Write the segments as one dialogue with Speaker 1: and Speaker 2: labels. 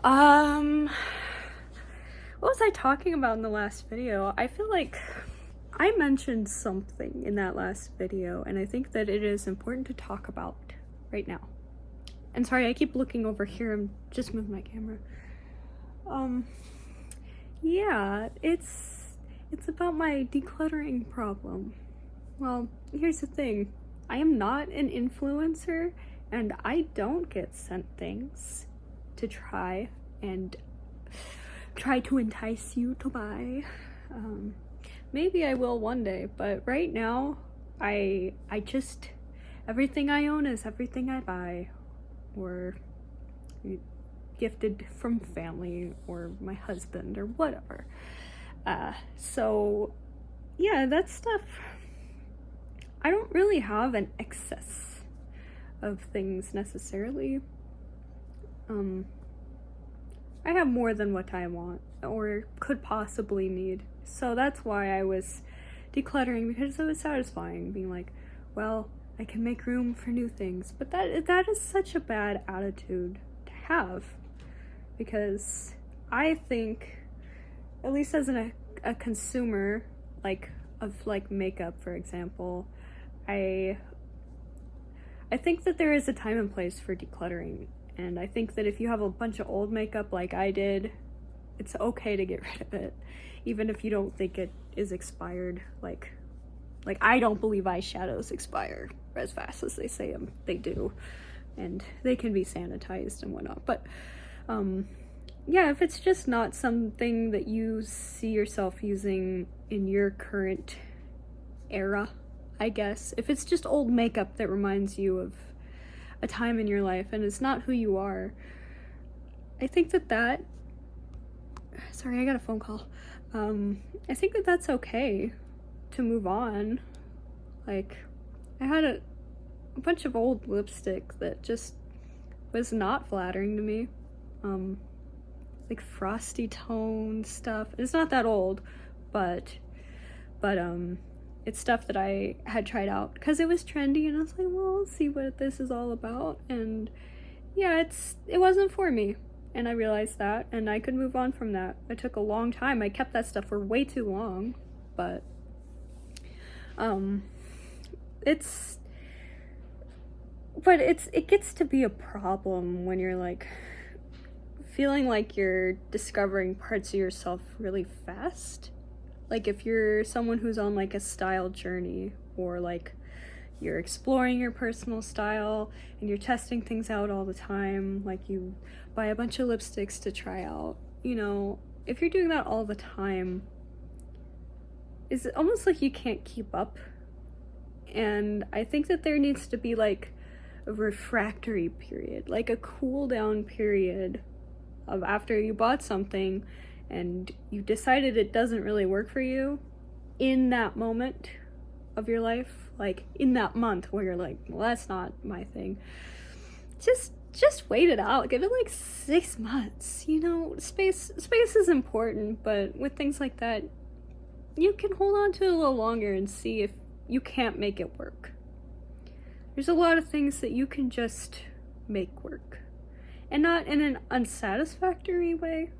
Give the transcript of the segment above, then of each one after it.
Speaker 1: Um, what was I talking about in the last video? I feel like I mentioned something in that last video, and I think that it is important to talk about right now. And sorry, I keep looking over here. I'm just moving my camera. Yeah, it's about my decluttering problem. Well, here's the thing. I am not an influencer, and I don't get sent things to try to entice you to buy. Maybe I will one day, but right now, I just, everything I own is everything I buy, or gifted from family, or my husband, or whatever. So, yeah, that stuff, I don't really have an excess of things necessarily. I have more than what I want or could possibly need. So that's why I was decluttering, because it was satisfying being like, well, I can make room for new things. But that is such a bad attitude to have, because I think, at least as a consumer, like of like makeup, for example, I think that there is a time and place for decluttering. And I think that if you have a bunch of old makeup like I did, it's okay to get rid of it, even if you don't think it is expired. Like I don't believe eyeshadows expire as fast as they say they do, and they can be sanitized and whatnot. But yeah, if it's just not something that you see yourself using in your current era, I guess, if it's just old makeup that reminds you of a time in your life and it's not who you are, I think that sorry, I got a phone call. I think that that's okay to move on. Like, I had a bunch of old lipstick that just was not flattering to me. Like frosty tone stuff. It's not that old, but it's stuff that I had tried out because it was trendy, and I was like, well, let's see what this is all about. And yeah, it wasn't for me, and I realized that, and I could move on from that. It took a long time. I kept that stuff for way too long, but it gets to be a problem when you're like feeling like you're discovering parts of yourself really fast. Like if you're someone who's on like a style journey, or like you're exploring your personal style and you're testing things out all the time, like you buy a bunch of lipsticks to try out, if you're doing that all the time, it's almost like you can't keep up. And I think that there needs to be like a refractory period, like a cool down period of after you bought something and you decided it doesn't really work for you in that moment of your life, like in that month where you're like, well, that's not my thing. Just wait it out. Give it like 6 months. Space is important, but with things like that, you can hold on to it a little longer and see if you can't make it work. There's a lot of things that you can just make work, and not in an unsatisfactory way.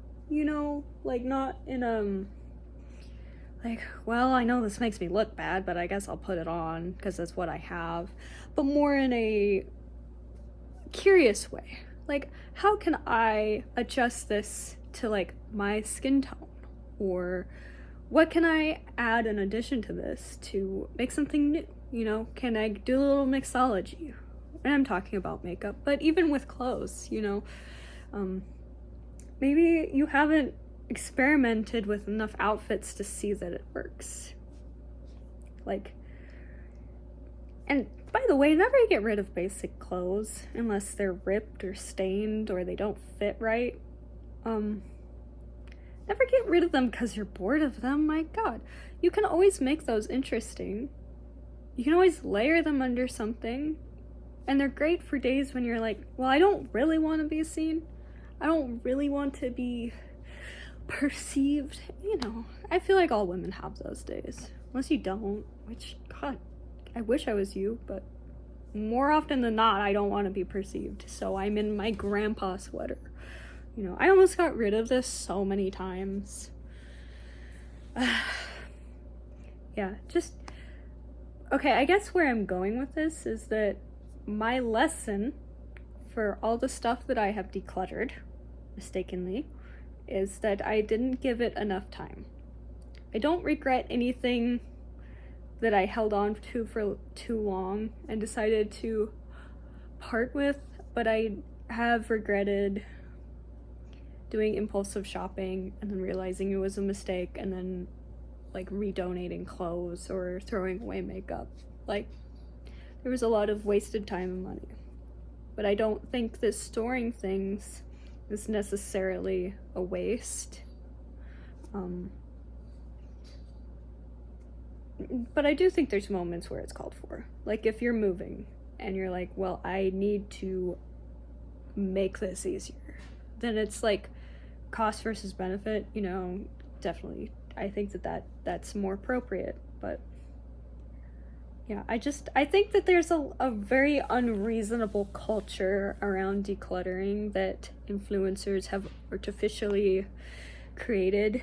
Speaker 1: Like not in like, well, I know this makes me look bad, but I guess I'll put it on because that's what I have, but more in a curious way. Like, how can I adjust this to like my skin tone, or what can I add in addition to this to make something new? Can I do a little mixology? And I'm talking about makeup, but even with clothes, maybe you haven't experimented with enough outfits to see that it works. And by the way, never get rid of basic clothes unless they're ripped or stained or they don't fit right. Never get rid of them because you're bored of them. My God, you can always make those interesting. You can always layer them under something, and they're great for days when you're like, well, I don't really want to be seen. I don't really want to be perceived. I feel like all women have those days. Unless you don't, which, God, I wish I was you, but more often than not, I don't want to be perceived. So I'm in my grandpa sweater, You know, I almost got rid of this so many times. Yeah, just okay, I guess where I'm going with this is that my lesson for all the stuff that I have decluttered mistakenly is that I didn't give it enough time. I don't regret anything that I held on to for too long and decided to part with, but I have regretted doing impulsive shopping and then realizing it was a mistake and then like redonating clothes or throwing away makeup. Like, there was a lot of wasted time and money. But I don't think that storing things is necessarily a waste. But I do think there's moments where it's called for. Like if you're moving and you're like, well, I need to make this easier, then it's like cost versus benefit, you know, definitely. I think that's more appropriate. But yeah, I think that there's a very unreasonable culture around decluttering that influencers have artificially created.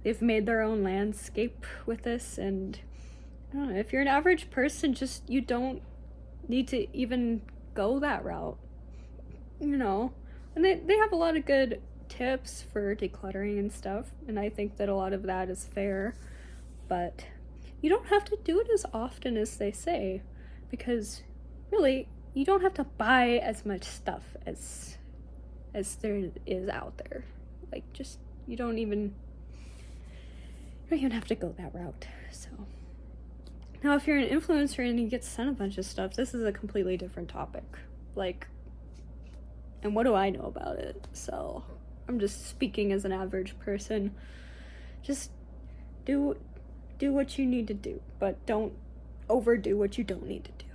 Speaker 1: They've made their own landscape with this, and I don't know, if you're an average person, just you don't need to even go that route, you know. And they have a lot of good tips for decluttering and stuff, and I think that a lot of that is fair, but you don't have to do it as often as they say, because really, you don't have to buy as much stuff as there is out there. Like, just, you don't even have to go that route. So now if you're an influencer and you get sent a bunch of stuff, this is a completely different topic. Like, and what do I know about it? So I'm just speaking as an average person. Just do what you need to do, but don't overdo what you don't need to do.